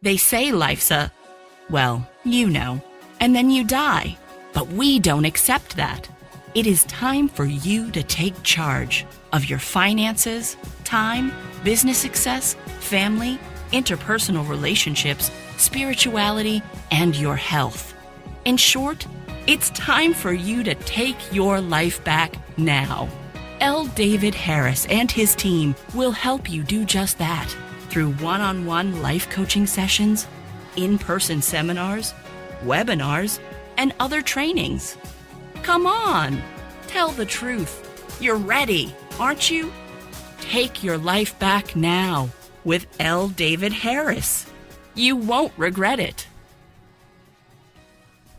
They say life's well, and then you die. But we don't accept that. It is time for you to take charge of your finances, time, business success, family, interpersonal relationships, spirituality, and your health. In short, it's time for you to take your life back now. L. David Harris and his team will help you do just that through one-on-one life coaching sessions, in-person seminars, webinars, and other trainings. Come on, tell the truth. You're ready, aren't you? Take your life back now with L. David Harris. You won't regret it.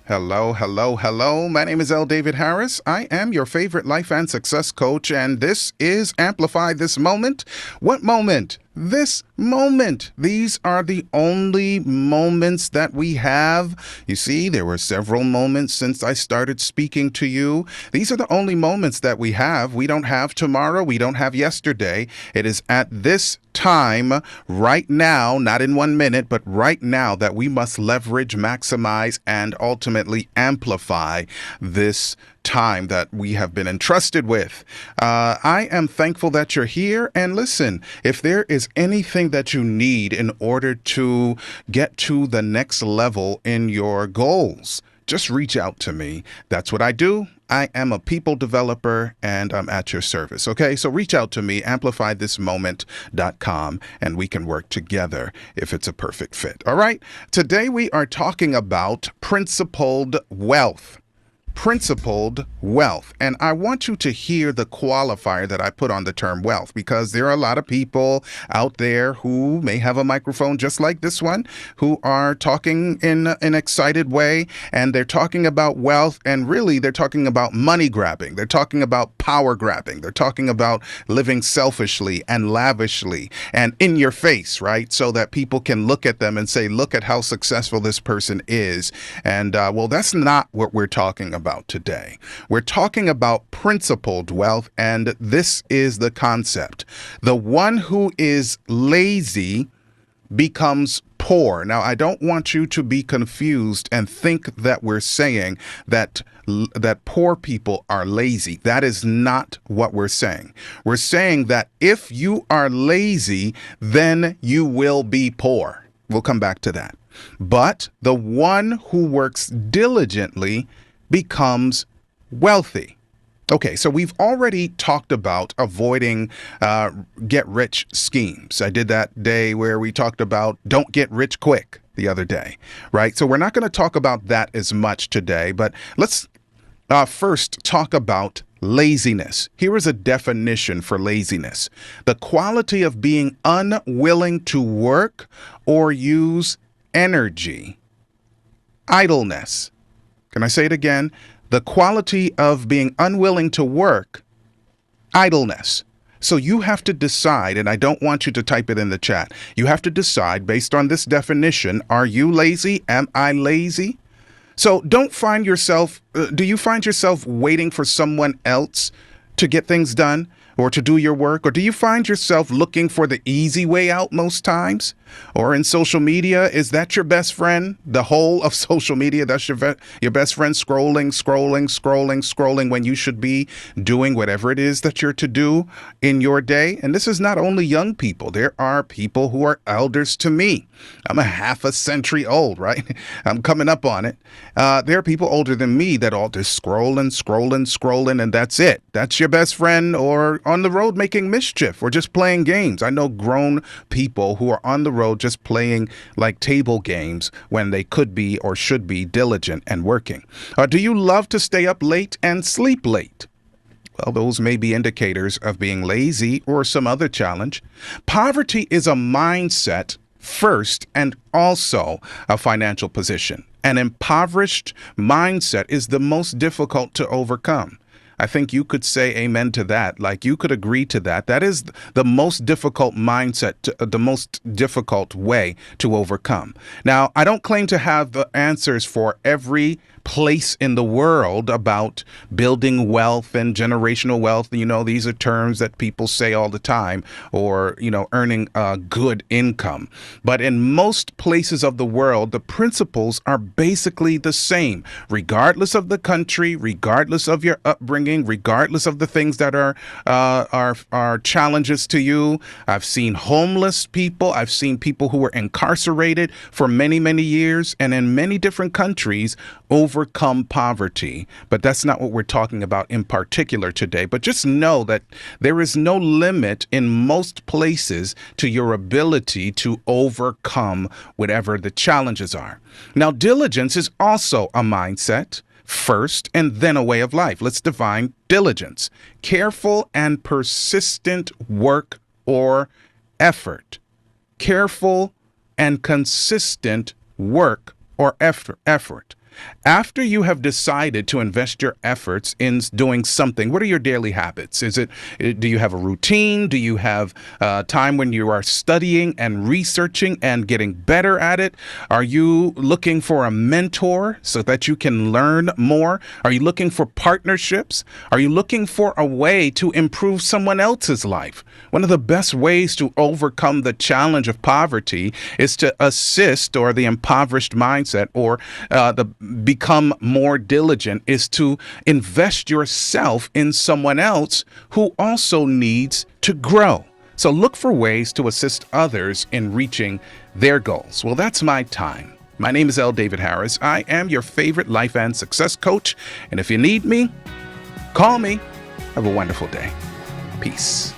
Hello, hello, hello. My name is L. David Harris. I am your favorite life and success coach, and this is Amplify This Moment. What moment? This moment. These are the only moments that we have. You see, there were several moments since I started speaking to you. These are the only moments that we have. We don't have tomorrow. We don't have yesterday. It is at this time, right now, not in 1 minute, but right now, that we must leverage, maximize, and ultimately amplify this time that we have been entrusted with. I am thankful that you're here. And listen, if there is anything that you need in order to get to the next level in your goals, just reach out to me. That's what I do. I am a people developer and I'm at your service. Okay, so reach out to me, amplifythismoment.com, and we can work together if it's a perfect fit. All right, today we are talking about principled wealth. Principled wealth. And I want you to hear the qualifier that I put on the term wealth, because there are a lot of people out there who may have a microphone just like this one, who are talking in an excited way, and they're talking about wealth, and really they're talking about money grabbing. They're talking about power grabbing. They're talking about living selfishly and lavishly and in your face, right? So that people can look at them and say, look at how successful this person is. And well, that's not what we're talking about today. We're talking about principled wealth, and this is the concept. The one who is lazy becomes poor. Now, I don't want you to be confused and think that we're saying that poor people are lazy. That is not what we're saying. We're saying that if you are lazy, then you will be poor. We'll come back to that. But the one who works diligently becomes wealthy. Okay, so we've already talked about avoiding get-rich schemes. I did that day where we talked about don't get rich quick the other day, right? So we're not going to talk about that as much today, but let's first talk about laziness. Here is a definition for laziness: the quality of being unwilling to work or use energy. Idleness. Can I say it again? The quality of being unwilling to work, idleness. So you have to decide, and I don't want you to type it in the chat. You have to decide based on this definition, are you lazy? Am I lazy? So don't find yourself, do you find yourself waiting for someone else to get things done or to do your work? Or do you find yourself looking for the easy way out most times? Or in social media, is that your best friend? The whole of social media, that's your best friend, scrolling when you should be doing whatever it is that you're to do in your day. And this is not only young people. There are people who are elders to me. I'm a half a century old, right? I'm coming up on it. There are people older than me that all just scrolling, and that's it. That's your best friend, or on the road making mischief, or just playing games. I know grown people who are on the road just playing like table games when they could be or should be diligent and working. Do you love to stay up late and sleep late? Well, those may be indicators of being lazy or some other challenge. Poverty is a mindset first and also a financial position. An impoverished mindset is the most difficult to overcome. I think you could say amen to that. Like, you could agree to that. That is the most difficult mindset, the most difficult way to overcome. Now, I don't claim to have the answers for every place in the world about building wealth and generational wealth. These are terms that people say all the time, or, earning a good income. But in most places of the world, the principles are basically the same, regardless of the country, regardless of your upbringing, regardless of the things that are challenges to you. I've seen homeless people. I've seen people who were incarcerated for many, many years, and in many different countries overcome poverty. But that's not what we're talking about in particular today. But just know that there is no limit in most places to your ability to overcome whatever the challenges are. Now, diligence is also a mindset first and then a way of life. Let's define diligence: careful and persistent work or effort. Careful and consistent work or effort. After you have decided to invest your efforts in doing something, what are your daily habits? Do you have a routine? Do you have time when you are studying and researching and getting better at it? Are you looking for a mentor so that you can learn more? Are you looking for partnerships? Are you looking for a way to improve someone else's life? One of the best ways to overcome the challenge of poverty is to assist, or the impoverished mindset, or become more diligent, is to invest yourself in someone else who also needs to grow. So look for ways to assist others in reaching their goals. Well, that's my time. My name is L. David Harris. I am your favorite life and success coach. And if you need me, call me. Have a wonderful day. Peace.